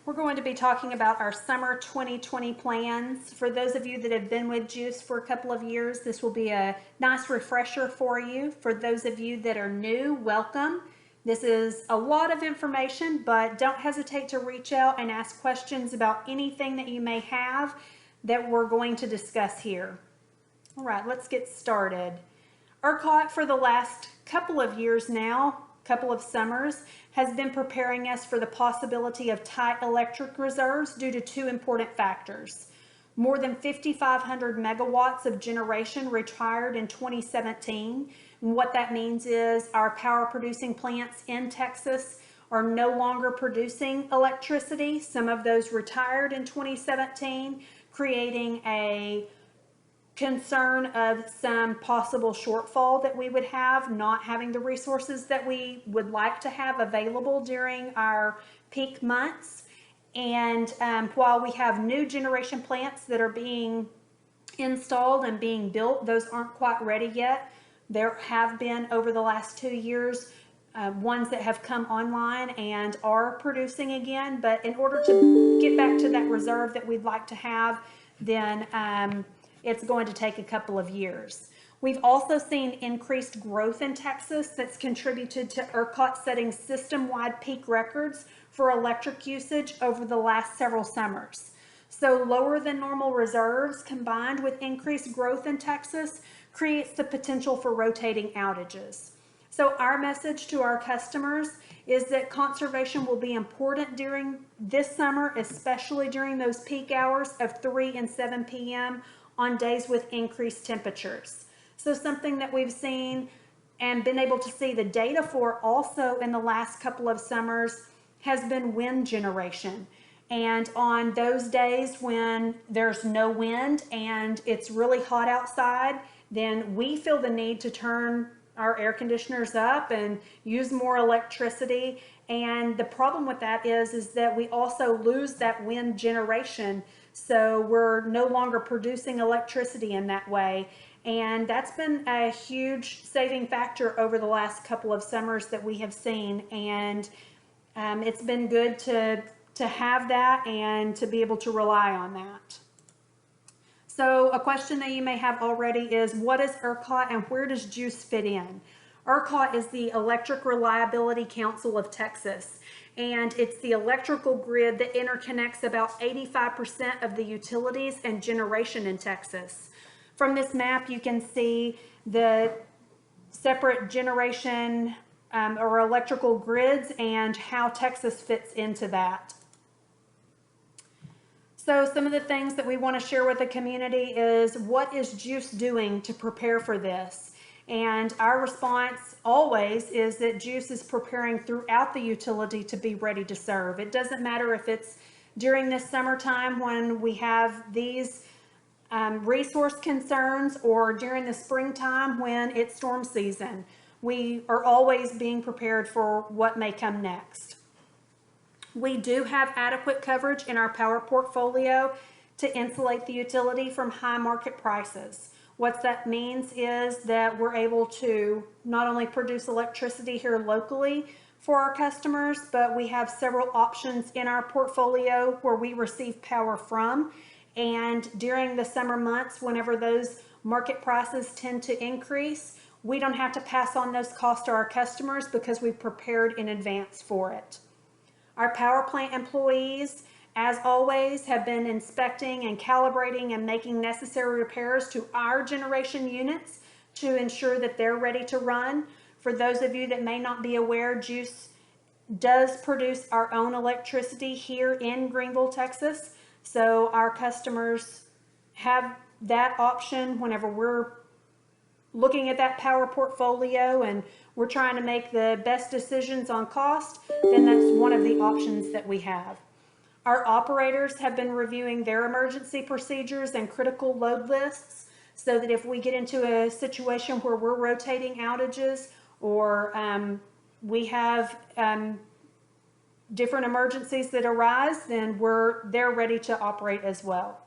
We're going to be talking about our summer 2020 plans. For those of you that have been with Juice for a couple of years, this will be a nice refresher for you. For those of you that are new, welcome. This is a lot of information, but don't hesitate to reach out and ask questions about anything that you may have that we're going to discuss here. All right, let's get started. ERCOT for the last couple of years now, couple of summers, has been preparing us for the possibility of tight electric reserves due to two important factors. More than 5,500 megawatts of generation retired in 2017. And what that means is our power producing plants in Texas are no longer producing electricity. Some of those retired in 2017, creating a concern of some possible shortfall that we would have, not having the resources that we would like to have available during our peak months. And while we have new generation plants that are being installed and being built, those aren't quite ready yet. There have been, over the last 2 years, ones that have come online and are producing again. But in order to get back to that reserve that we'd like to have, then it's going to take a couple of years. We've also seen increased growth in Texas that's contributed to ERCOT setting system-wide peak records for electric usage over the last several summers. So lower than normal reserves combined with increased growth in Texas creates the potential for rotating outages. So our message to our customers is that conservation will be important during this summer, especially during those peak hours of 3 and 7 p.m. on days with increased temperatures. So something that we've seen and been able to see the data for also in the last couple of summers has been wind generation. And on those days when there's no wind and it's really hot outside, then we feel the need to turn our air conditioners up and use more electricity. And the problem with that is that we also lose that wind generation. So we're no longer producing electricity in that way. And that's been a huge saving factor over the last couple of summers that we have seen. And it's been good to have that and to be able to rely on that. So a question that you may have already is, what is ERCOT and where does Juice fit in? ERCOT is the Electric Reliability Council of Texas, and it's the electrical grid that interconnects about 85% of the utilities and generation in Texas. From this map, you can see the separate generation or electrical grids and how Texas fits into that. So some of the things that we want to share with the community is, what is Juice doing to prepare for this? And our response always is that Juice is preparing throughout the utility to be ready to serve. It doesn't matter if it's during this summertime when we have these resource concerns or during the springtime when it's storm season. We are always being prepared for what may come next. We do have adequate coverage in our power portfolio to insulate the utility from high market prices. What that means is that we're able to not only produce electricity here locally for our customers, but we have several options in our portfolio where we receive power from. And during the summer months, whenever those market prices tend to increase, we don't have to pass on those costs to our customers because we've prepared in advance for it. Our power plant employees, as always, have been inspecting and calibrating and making necessary repairs to our generation units to ensure that they're ready to run. For those of you that may not be aware, Juice does produce our own electricity here in Greenville, Texas. So our customers have that option whenever we're looking at that power portfolio and we're trying to make the best decisions on cost, then that's one of the options that we have. Our operators have been reviewing their emergency procedures and critical load lists so that if we get into a situation where we're rotating outages or we have different emergencies that arise, then they're ready to operate as well.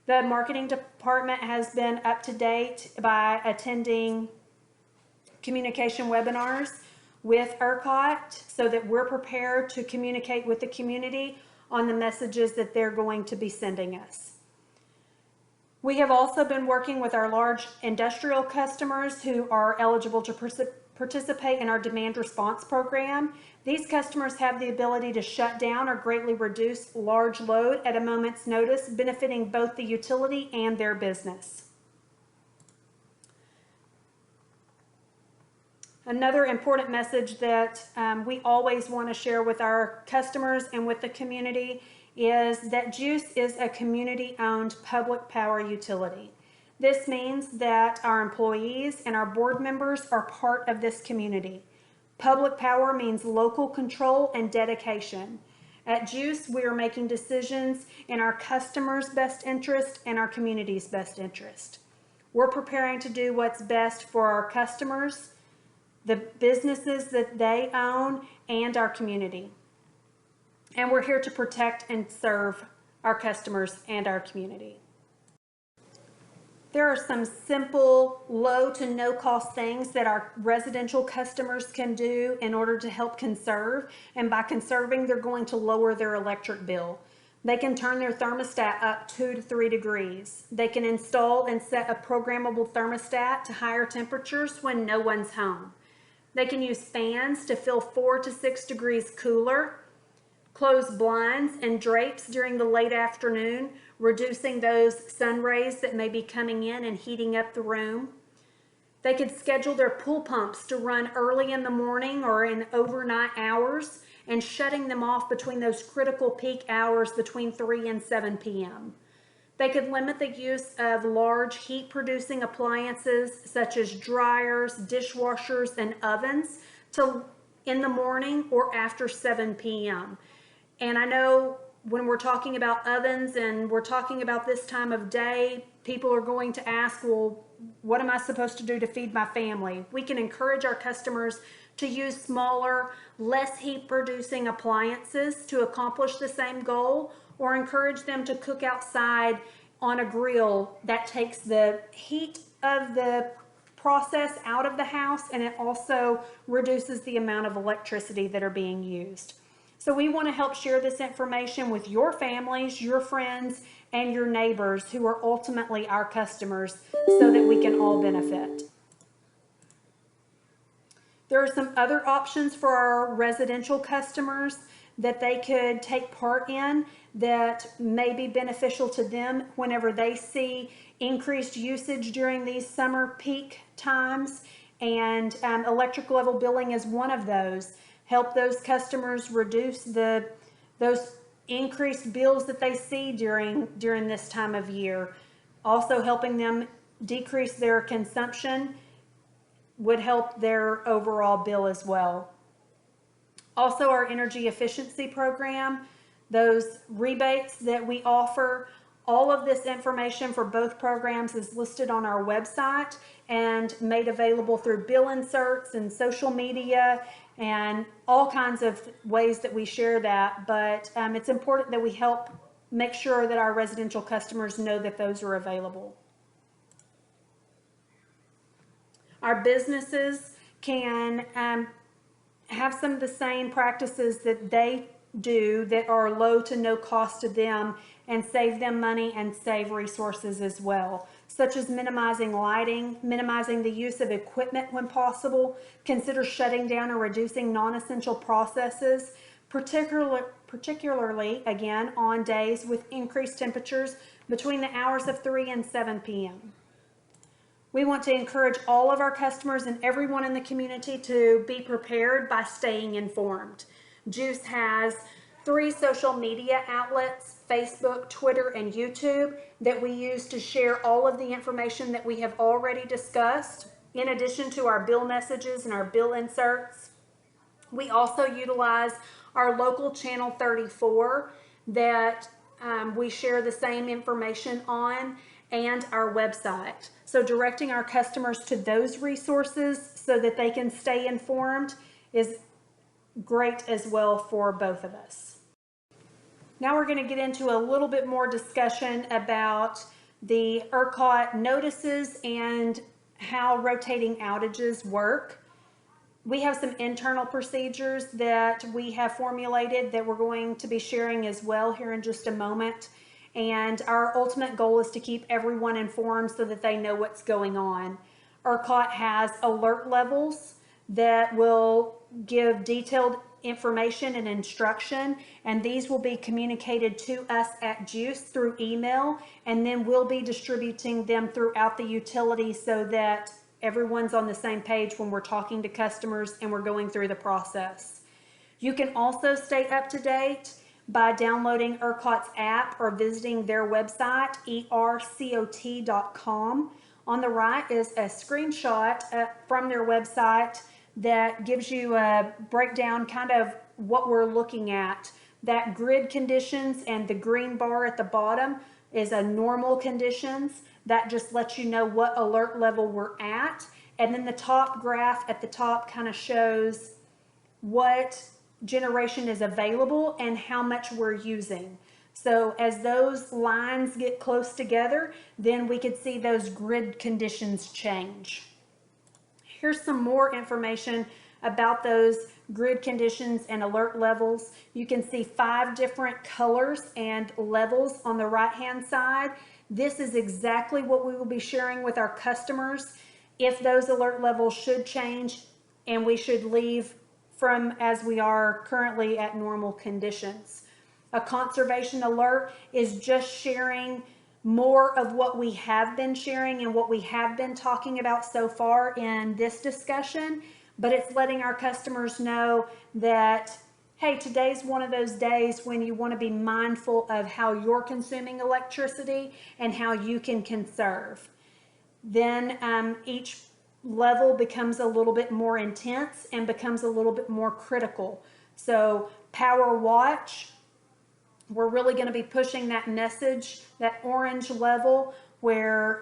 The marketing department has been up to date by attending communication webinars with ERCOT so that we're prepared to communicate with the community on the messages that they're going to be sending us. We have also been working with our large industrial customers who are eligible to participate in our demand response program. These customers have the ability to shut down or greatly reduce large load at a moment's notice, benefiting both the utility and their business. Another important message that we always want to share with our customers and with the community is that Juice is a community-owned public power utility. This means that our employees and our board members are part of this community. Public power means local control and dedication. At Juice, we are making decisions in our customers' best interest and our community's best interest. We're preparing to do what's best for our customers, the businesses that they own, and our community. And we're here to protect and serve our customers and our community. There are some simple, low to no cost things that our residential customers can do in order to help conserve. And by conserving, they're going to lower their electric bill. They can turn their thermostat up 2 to 3 degrees. They can install and set a programmable thermostat to higher temperatures when no one's home. They can use fans to feel 4 to 6 degrees cooler, close blinds and drapes during the late afternoon, reducing those sun rays that may be coming in and heating up the room. They could schedule their pool pumps to run early in the morning or in overnight hours and shutting them off between those critical peak hours between 3 and 7 p.m. They could limit the use of large heat-producing appliances such as dryers, dishwashers, and ovens to in the morning or after 7 p.m. And I know when we're talking about ovens and we're talking about this time of day, people are going to ask, well, what am I supposed to do to feed my family? We can encourage our customers to use smaller, less heat-producing appliances to accomplish the same goal, or encourage them to cook outside on a grill that takes the heat of the process out of the house, and it also reduces the amount of electricity that are being used. So we want to help share this information with your families, your friends, and your neighbors who are ultimately our customers so that we can all benefit. There are some other options for our residential customers that they could take part in that may be beneficial to them whenever they see increased usage during these summer peak times, and electric level billing is one of those. Help those customers reduce those increased bills that they see during this time of year. Also helping them decrease their consumption would help their overall bill as well. Also, our energy efficiency program, those rebates that we offer, all of this information for both programs is listed on our website and made available through bill inserts and social media and all kinds of ways that we share that. But it's important that we help make sure that our residential customers know that those are available. Our businesses can have some of the same practices that they do that are low to no cost to them and save them money and save resources as well, such as minimizing lighting, minimizing the use of equipment when possible, consider shutting down or reducing non-essential processes, particularly again on days with increased temperatures between the hours of 3 and 7 p.m. We want to encourage all of our customers and everyone in the community to be prepared by staying informed. Juice has 3 social media outlets, Facebook, Twitter, and YouTube, that we use to share all of the information that we have already discussed, in addition to our bill messages and our bill inserts. We also utilize our local channel 34 that we share the same information on, and our website. So directing our customers to those resources so that they can stay informed is great as well for both of us. Now we're going to get into a little bit more discussion about the ERCOT notices and how rotating outages work. we have some internal procedures that we have formulated that we're going to be sharing as well here in just a moment. And our ultimate goal is to keep everyone informed so that they know what's going on. ERCOT has alert levels that will give detailed information and instruction, and these will be communicated to us at Juice through email, and then we'll be distributing them throughout the utility so that everyone's on the same page when we're talking to customers and we're going through the process. You can also stay up to date by downloading ERCOT's app or visiting their website, ercot.com. On the right is a screenshot from their website that gives you a breakdown kind of what we're looking at. That grid conditions and the green bar at the bottom is a normal conditions. That just lets you know what alert level we're at. And then the top graph at the top kind of shows what generation is available and how much we're using. So as those lines get close together, then we could see those grid conditions change. Here's some more information about those grid conditions and alert levels. You can see 5 different colors and levels on the right hand side. This is exactly what we will be sharing with our customers if those alert levels should change and we should leave from as we are currently at normal conditions. A conservation alert is just sharing more of what we have been sharing and what we have been talking about so far in this discussion, but it's letting our customers know that, hey, today's one of those days when you want to be mindful of how you're consuming electricity and how you can conserve. Then each level becomes a little bit more intense and becomes a little bit more critical. So Power Watch, we're really going to be pushing that message, that orange level, where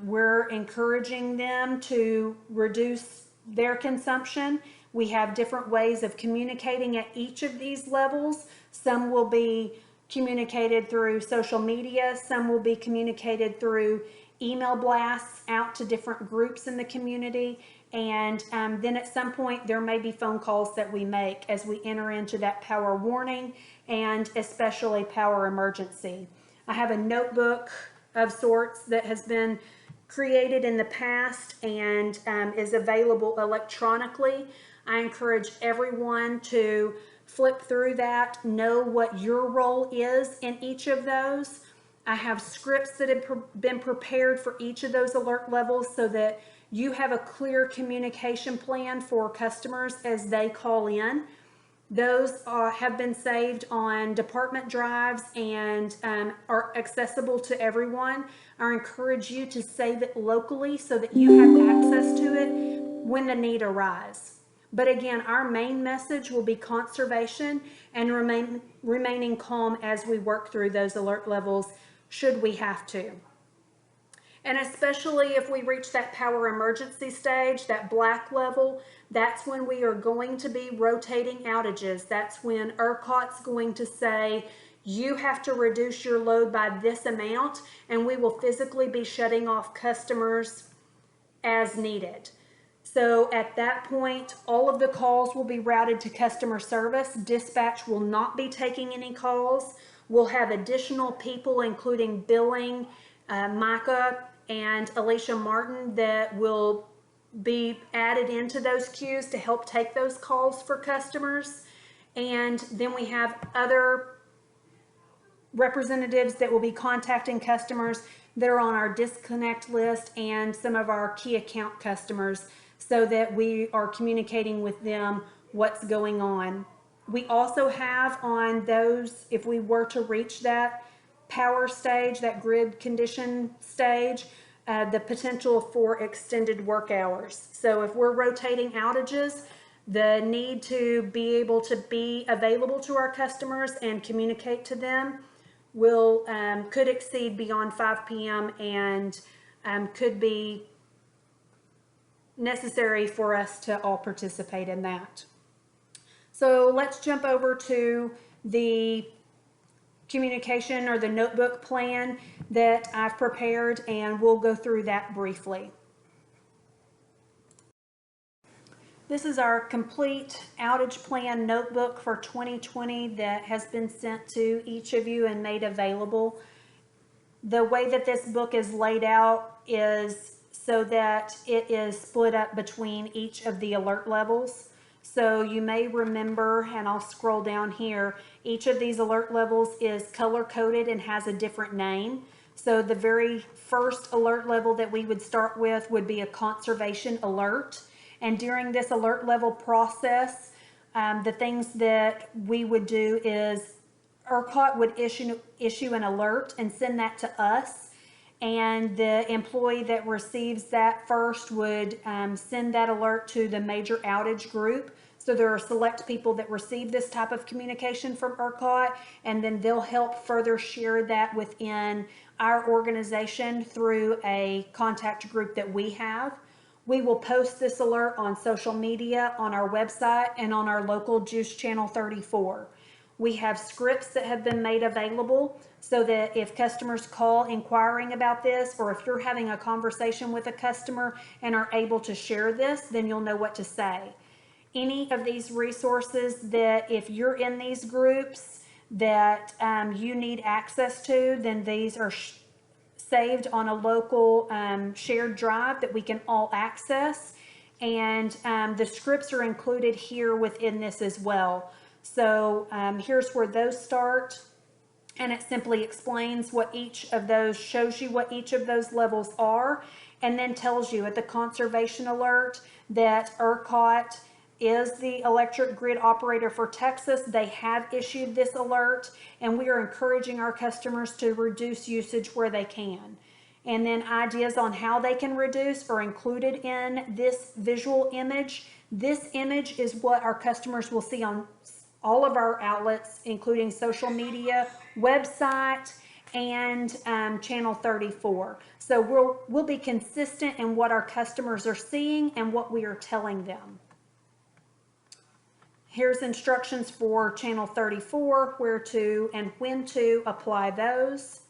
we're encouraging them to reduce their consumption. We have different ways of communicating at each of these levels. Some will be communicated through social media. Some will be communicated through email blasts out to different groups in the community. And then at some point, there may be phone calls that we make as we enter into that power warning and especially power emergency. I have a notebook of sorts that has been created in the past and is available electronically. I encourage everyone to flip through that, know what your role is in each of those. I have scripts that have been prepared for each of those alert levels so that you have a clear communication plan for customers as they call in. Those have been saved on department drives and are accessible to everyone. I encourage you to save it locally so that you have access to it when the need arises. But again, our main message will be conservation and remaining calm as we work through those alert levels should we have to. And especially if we reach that power emergency stage, that black level, that's when we are going to be rotating outages. That's when ERCOT's going to say, you have to reduce your load by this amount, and we will physically be shutting off customers as needed. So at that point, all of the calls will be routed to customer service. Dispatch will not be taking any calls. We'll have additional people, including billing, Micah and Alicia Martin, that will be added into those queues to help take those calls for customers. And then we have other representatives that will be contacting customers that are on our disconnect list and some of our key account customers so that we are communicating with them what's going on. We also have on those, if we were to reach that power stage, that grid condition stage, the potential for extended work hours. So if we're rotating outages, the need to be able to be available to our customers and communicate to them will could exceed beyond 5 p.m. and could be necessary for us to all participate in that. So let's jump over to the communication or the notebook plan that I've prepared, and we'll go through that briefly. This is our complete outage plan notebook for 2020 that has been sent to each of you and made available. The way that this book is laid out is so that it is split up between each of the alert levels. So you may remember, and I'll scroll down here, each of these alert levels is color coded and has a different name. So the very first alert level that we would start with would be a conservation alert. And during this alert level process, the things that we would do is ERCOT would issue an alert and send that to us. And the employee that receives that first would send that alert to the major outage group. So there are select people that receive this type of communication from ERCOT, and then they'll help further share that within our organization through a contact group that we have. We will post this alert on social media, on our website, and on our local Juice Channel 34. We have scripts that have been made available so that if customers call inquiring about this, or if you're having a conversation with a customer and are able to share this, then you'll know what to say. Any of these resources that if you're in these groups that you need access to, then these are saved on a local shared drive that we can all access. And the scripts are included here within this as well. So here's where those start, and it simply explains what each of those, shows you what each of those levels are, and then tells you at the conservation alert that ERCOT is the electric grid operator for Texas. They have issued this alert, and we are encouraging our customers to reduce usage where they can. And then ideas on how they can reduce are included in this visual image. This image is what our customers will see on all of our outlets, including social media, website, and Channel 34. So we'll be consistent in what our customers are seeing and what we are telling them. Here's instructions for Channel 34, where to and when to apply those.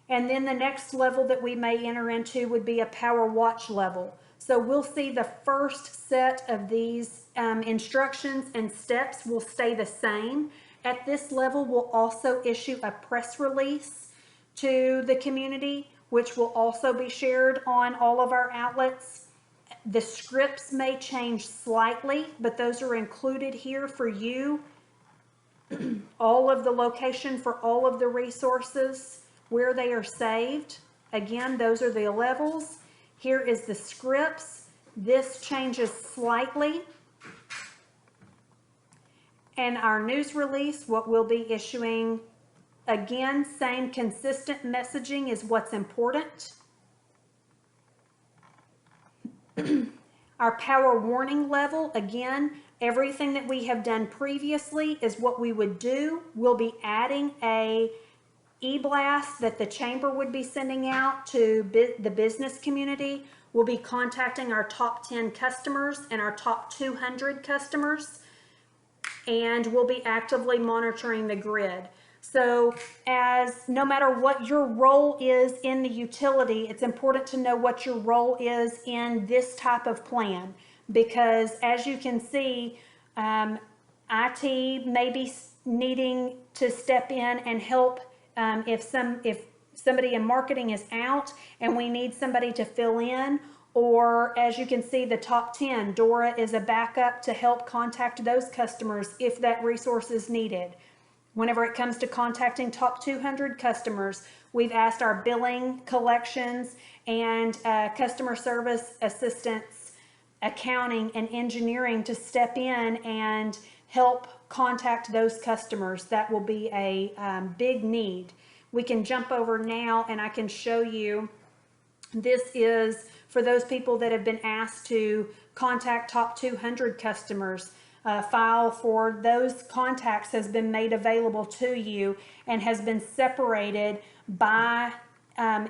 And then the next level that we may enter into would be a power watch level. So we'll see the first set of these instructions and steps will stay the same. At this level, we'll also issue a press release to the community, which will also be shared on all of our outlets. The scripts may change slightly, but those are included here for you. All of the location for all of the resources, where they are saved. Again, those are the levels. Here is the scripts. This changes slightly. And our news release, what we'll be issuing, again, same consistent messaging is what's important. Our power warning level, again, everything that we have done previously is what we would do. We'll be adding a e-blast that the chamber would be sending out to the business community. We'll be contacting our top 10 customers and our top 200 customers, and we'll be actively monitoring the grid. So no matter what your role is in the utility, it's important to know what your role is in this type of plan, because as you can see, IT may be needing to step in and help if somebody in marketing is out and we need somebody to fill in, or as you can see, the top 10, Dora is a backup to help contact those customers if that resource is needed. Whenever it comes to contacting top 200 customers, we've asked our billing, collections, and customer service assistants, accounting, and engineering to step in and help contact those customers. That will be a big need. We can jump over now and I can show you. This is for those people that have been asked to contact top 200 customers. A file for those contacts has been made available to you and has been separated by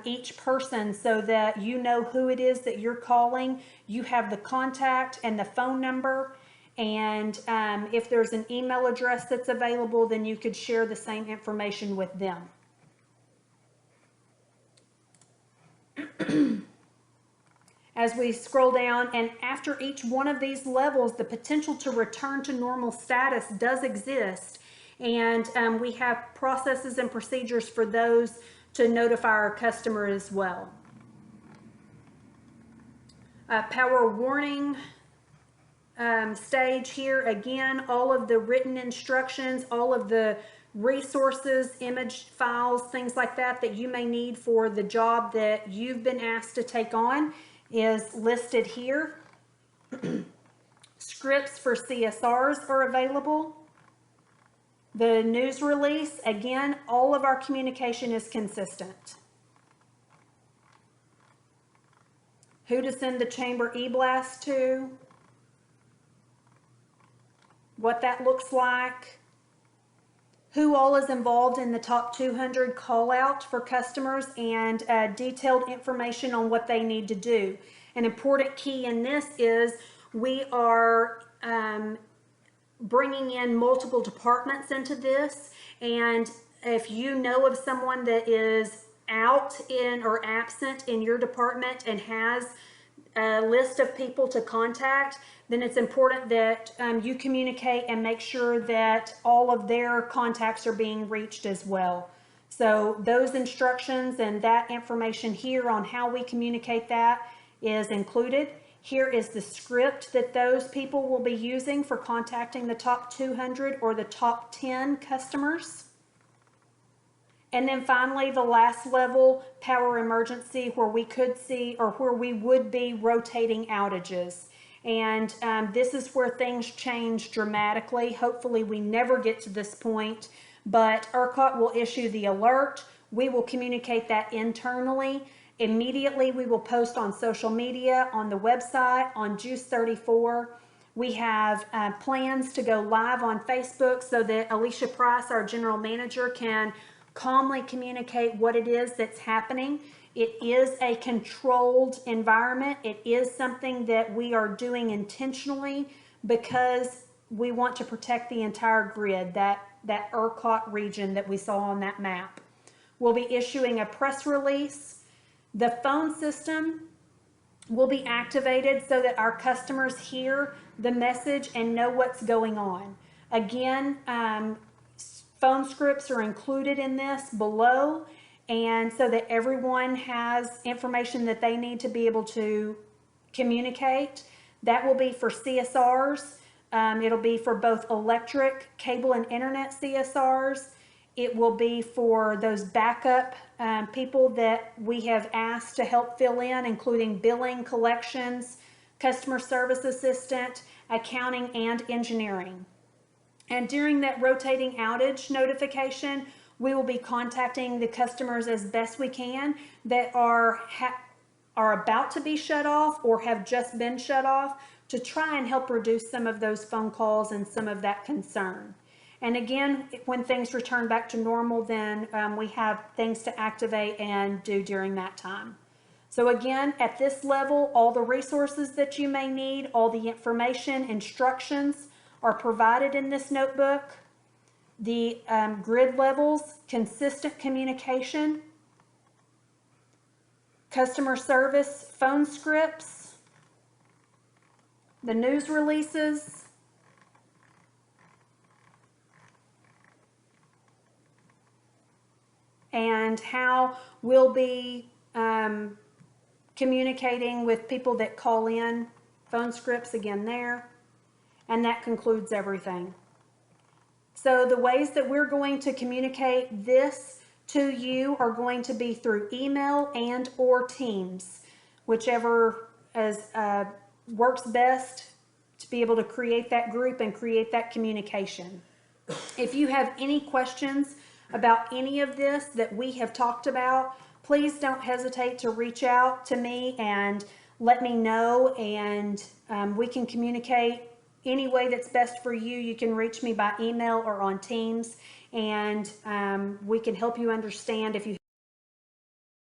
each person so that you know who it is that you're calling. You have the contact and the phone number, and if there's an email address that's available, then you could share the same information with them. as we scroll down, and after each one of these levels, the potential to return to normal status does exist. And we have processes and procedures for those to notify our customer as well. Power warning stage here, again, all of the written instructions, all of the resources, image files, things like that that you may need for the job that you've been asked to take on is listed here. Scripts for CSRs are available. The news release, again, all of our communication is consistent. Who to send the chamber e-blast to, what that looks like, who all is involved in the top 200 call out for customers, and detailed information on what they need to do. An important key in this is we are bringing in multiple departments into this, and if you know of someone that is out in or absent in your department and has a list of people to contact, then it's important that you communicate and make sure that all of their contacts are being reached as well. So those instructions and that information here on how we communicate that is included. Here is the script that those people will be using for contacting the top 200 or the top 10 customers. And then finally, the last level, power emergency, where we could see or where we would be rotating outages. And this is where things change dramatically. Hopefully we never get to this point, but ERCOT will issue the alert. We will communicate that internally. Immediately we will post on social media, on the website, on Juice 34. We have plans to go live on Facebook so that Alicia Price, our general manager, can calmly communicate what it is that's happening. It is a controlled environment. It is something that we are doing intentionally because we want to protect the entire grid, that ERCOT region that we saw on that map. We'll be issuing a press release. The phone system will be activated so that our customers hear the message and know what's going on. Again, phone scripts are included in this below, and so that everyone has information that they need to be able to communicate. That will be for CSRs. It'll be for both electric, cable, and internet CSRs. It will be for those backup people that we have asked to help fill in, including billing, collections, customer service assistant, accounting, and engineering. And during that rotating outage notification, we will be contacting the customers as best we can that are about to be shut off or have just been shut off to try and help reduce some of those phone calls and some of that concern. And again, when things return back to normal, then we have things to activate and do during that time. So again, at this level, all the resources that you may need, all the information, instructions are provided in this notebook. The grid levels, consistent communication, customer service phone scripts, the news releases, and how we'll be communicating with people that call in, phone scripts again there, and that concludes everything. So the ways that we're going to communicate this to you are going to be through email and or Teams, whichever works best to be able to create that group and create that communication. If you have any questions about any of this that we have talked about, please don't hesitate to reach out to me and let me know, and we can communicate any way that's best for you. You can reach me by email or on Teams, and we can help you understand if you